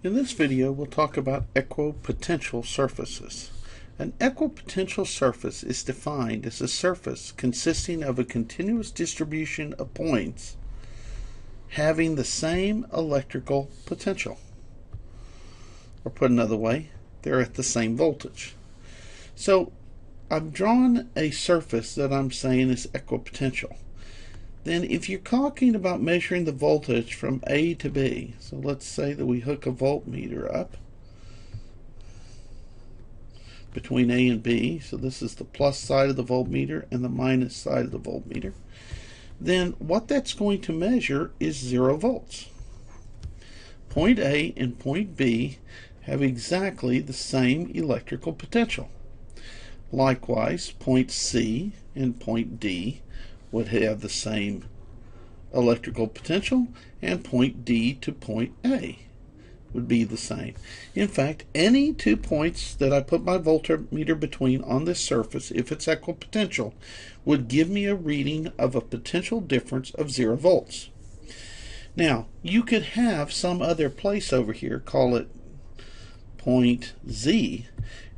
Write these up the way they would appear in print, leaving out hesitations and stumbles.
In this video, we'll talk about equipotential surfaces. An equipotential surface is defined as a surface consisting of a continuous distribution of points having the same electrical potential. Or put another way, they're at the same voltage. So I've drawn a surface that I'm saying is equipotential. Then if you're talking about measuring the voltage from A to B, so let's say that we hook a voltmeter up between A and B, so this is the plus side of the voltmeter and the minus side of the voltmeter, then what that's going to measure is 0 volts. Point A and point B have exactly the same electrical potential. Likewise, point C and point D would have the same electrical potential, and point D to point A would be the same. In fact, any 2 points that I put my voltmeter between on this surface, if it's equipotential, would give me a reading of a potential difference of 0 volts. Now, you could have some other place over here, call it point Z,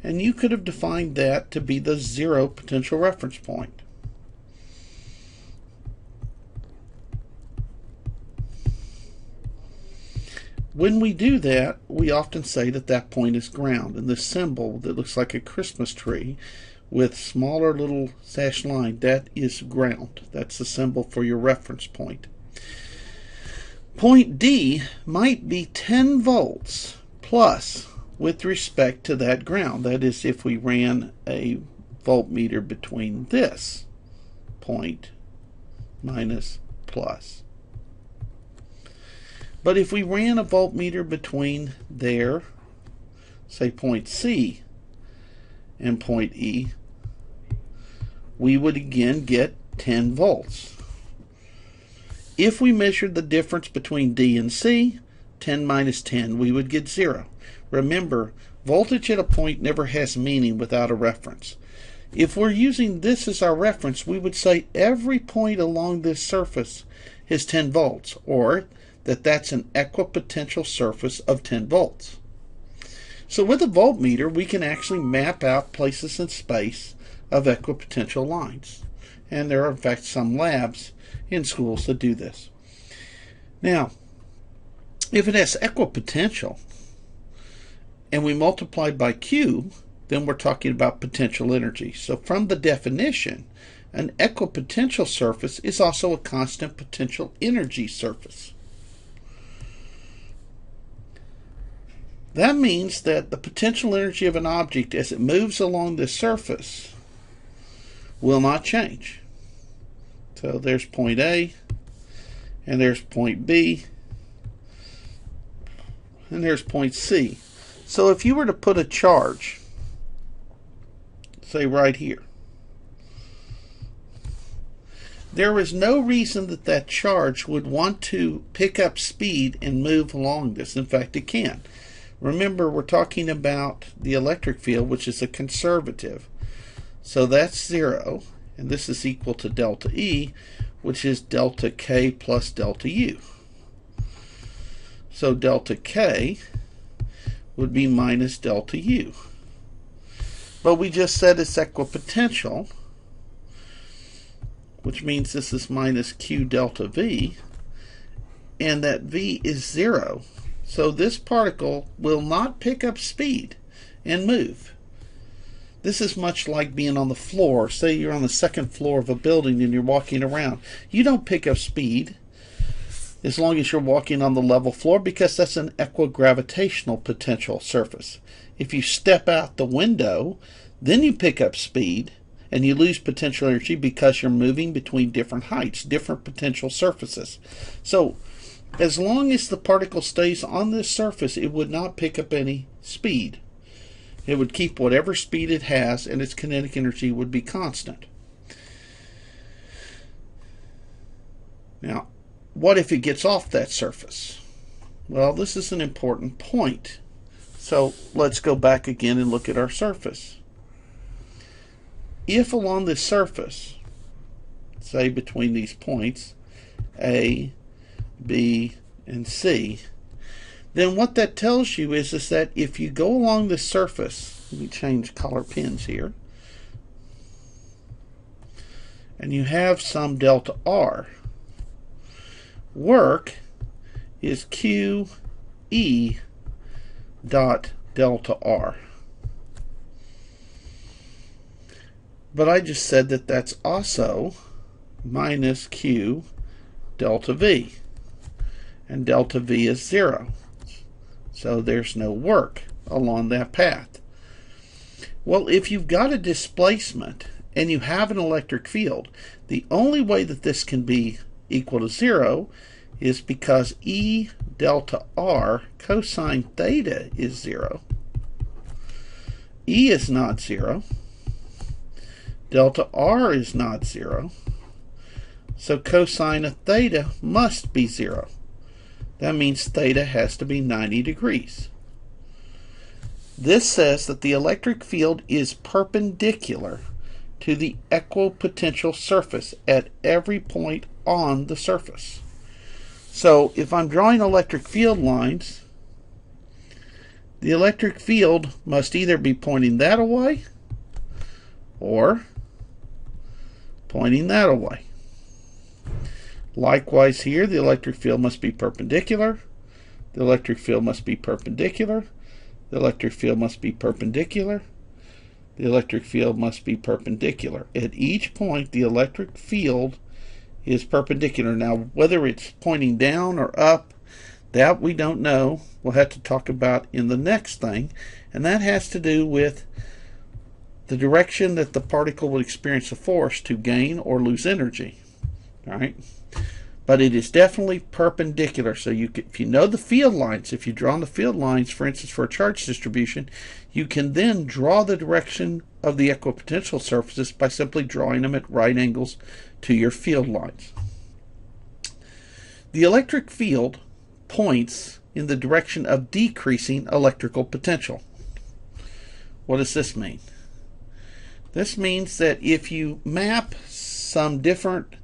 and you could have defined that to be the 0 potential reference point. When we do that, we often say that that point is ground, and this symbol that looks like a Christmas tree with smaller little dashed line, that is ground. That's the symbol for your reference point. Point D might be 10 volts plus with respect to that ground. That is, if we ran a voltmeter between this point minus plus. But if we ran a voltmeter between there, say point C and point E, we would again get 10 volts. If we measured the difference between D and C, 10 minus 10, we would get 0. Remember, voltage at a point never has meaning without a reference. If we're using this as our reference, we would say every point along this surface is 10 volts, or that's an equipotential surface of 10 volts. So with a voltmeter, we can actually map out places in space of equipotential lines. And there are, in fact, some labs in schools that do this. Now, if it has equipotential, and we multiply by Q, then we're talking about potential energy. So from the definition, an equipotential surface is also a constant potential energy surface. That means that the potential energy of an object as it moves along this surface will not change. So there's point A, and there's point B, and there's point C. So if you were to put a charge, say right here, there is no reason that that charge would want to pick up speed and move along this. In fact, it can. Remember, we're talking about the electric field, which is a conservative. So that's 0, and this is equal to delta E, which is delta K plus delta U. So delta K would be minus delta U. But we just said it's equipotential, which means this is minus Q delta V, and that V is 0. So this particle will not pick up speed and move. This is much like being on the floor. Say you're on the 2nd floor of a building and you're walking around. You don't pick up speed as long as you're walking on the level floor, because that's an equigravitational potential surface. If you step out the window, then you pick up speed and you lose potential energy because you're moving between different heights, different potential surfaces. So as long as the particle stays on this surface, it would not pick up any speed. It would keep whatever speed it has, and its kinetic energy would be constant. Now, what if it gets off that surface? Well, this is an important point. So let's go back again and look at our surface. If along this surface, say between these points, A, B, and C, then what that tells you is that if you go along the surface, let me change color pens here, and you have some delta R, work is QE dot delta R. But I just said that that's also minus Q delta V. And delta V is 0. So there's no work along that path. Well, if you've got a displacement and you have an electric field, the only way that this can be equal to 0 is because E delta R cosine theta is 0. E is not 0. Delta R is not 0. So cosine of theta must be 0. That means theta has to be 90 degrees. This says that the electric field is perpendicular to the equipotential surface at every point on the surface. So if I'm drawing electric field lines, the electric field must either be pointing that away or pointing that away. Likewise here, the electric field must be perpendicular. The electric field must be perpendicular. The electric field must be perpendicular. The electric field must be perpendicular. At each point, the electric field is perpendicular. Now, whether it's pointing down or up, that we don't know. We'll have to talk about in the next thing. And that has to do with the direction that the particle will experience a force to gain or lose energy. All right? But it is definitely perpendicular. So if you know the field lines, if you draw the field lines, for instance, for a charge distribution, you can then draw the direction of the equipotential surfaces by simply drawing them at right angles to your field lines. The electric field points in the direction of decreasing electrical potential. What does this mean? This means that if you map some different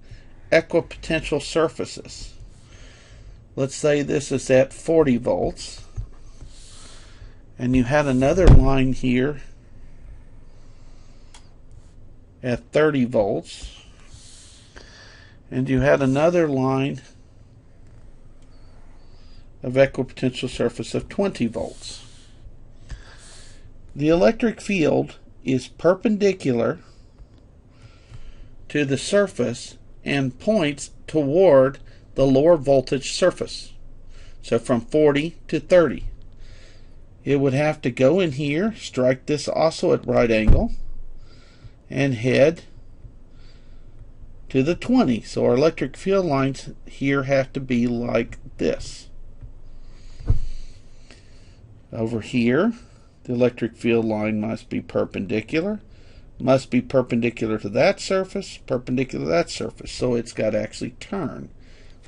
equipotential surfaces, let's say this is at 40 volts, and you had another line here at 30 volts, and you had another line of equipotential surface of 20 volts. The electric field is perpendicular to the surface and points toward the lower voltage surface. So from 40 to 30. It would have to go in here, strike this also at right angle, and head to the 20. So our electric field lines here have to be like this. Over here, the electric field line must be perpendicular to that surface, perpendicular to that surface. So it's got to actually turn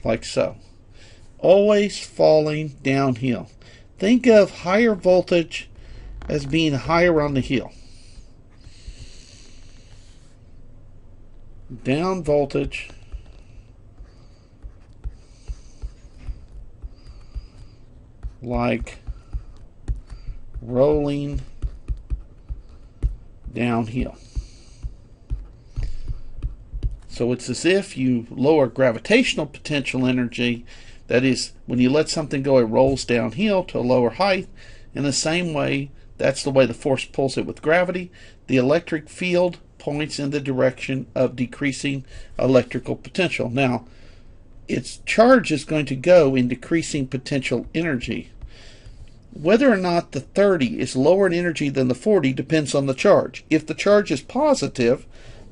like so. Always falling downhill. Think of higher voltage as being higher on the hill. Down voltage like rolling downhill. So it's as if you lower gravitational potential energy. That is, when you let something go, it rolls downhill to a lower height. In the same way, that's the way the force pulls it with gravity. The electric field points in the direction of decreasing electrical potential. Now, its charge is going to go in decreasing potential energy. Whether or not the 30 is lower in energy than the 40 depends on the charge. If the charge is positive,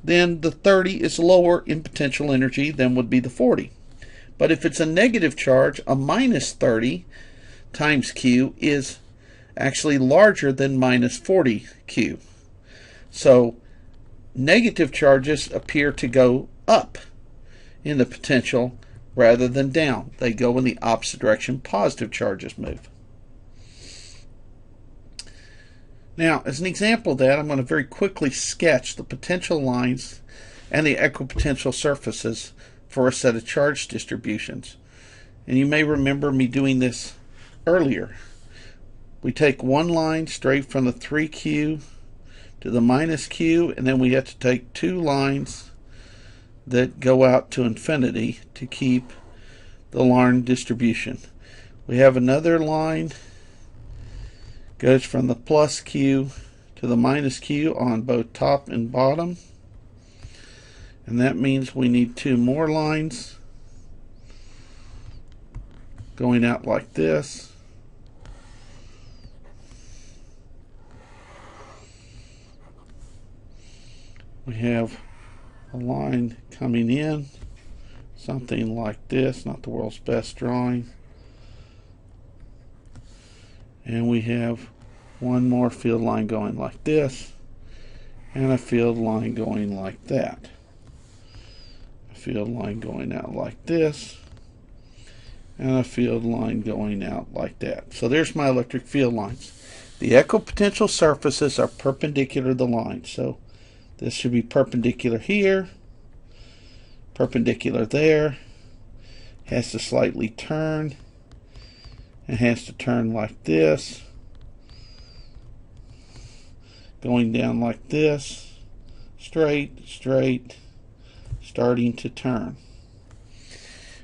then the 30 is lower in potential energy than would be the 40. But if it's a negative charge, a minus 30 times Q is actually larger than minus 40 Q. So negative charges appear to go up in the potential rather than down. They go in the opposite direction. Positive charges move. Now, as an example of that, I'm going to very quickly sketch the potential lines and the equipotential surfaces for a set of charge distributions. And you may remember me doing this earlier. We take one line straight from the 3Q to the minus Q, and then we have to take two lines that go out to infinity to keep the line distribution. We have another line goes from the plus Q to the minus Q on both top and bottom, and that means we need two more lines going out like this. We have a line coming in, something like this, not the world's best drawing. And we have one more field line going like this, and a field line going like that. A field line going out like this, and a field line going out like that. So there's my electric field lines. The equipotential surfaces are perpendicular to the line. So this should be perpendicular here, perpendicular there, has to slightly turn, and has to turn like this, going down like this, straight, straight, starting to turn.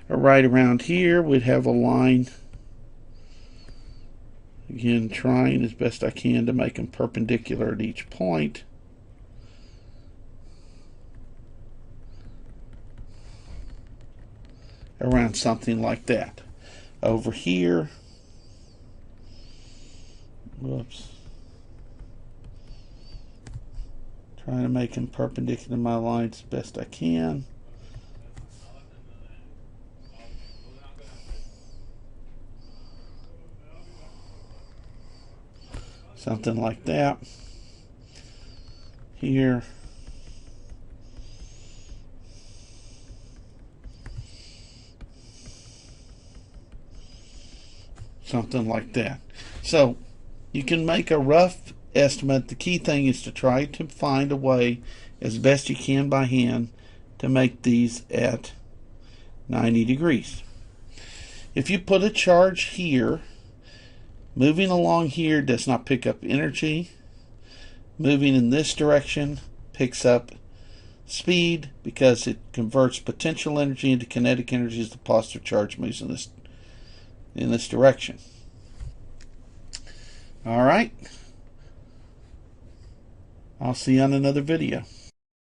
Right around here we'd have a line, again trying as best I can to make them perpendicular at each point. Around something like that. Over here, whoops, trying to make them perpendicular to my lines as best I can. Something like that. Here. Something like that. So you can make a rough estimate. The key thing is to try to find a way as best you can by hand to make these at 90 degrees. If you put a charge here, moving along here does not pick up energy. Moving in this direction picks up speed because it converts potential energy into kinetic energy as the positive charge moves in this direction. All right. I'll see you on another video.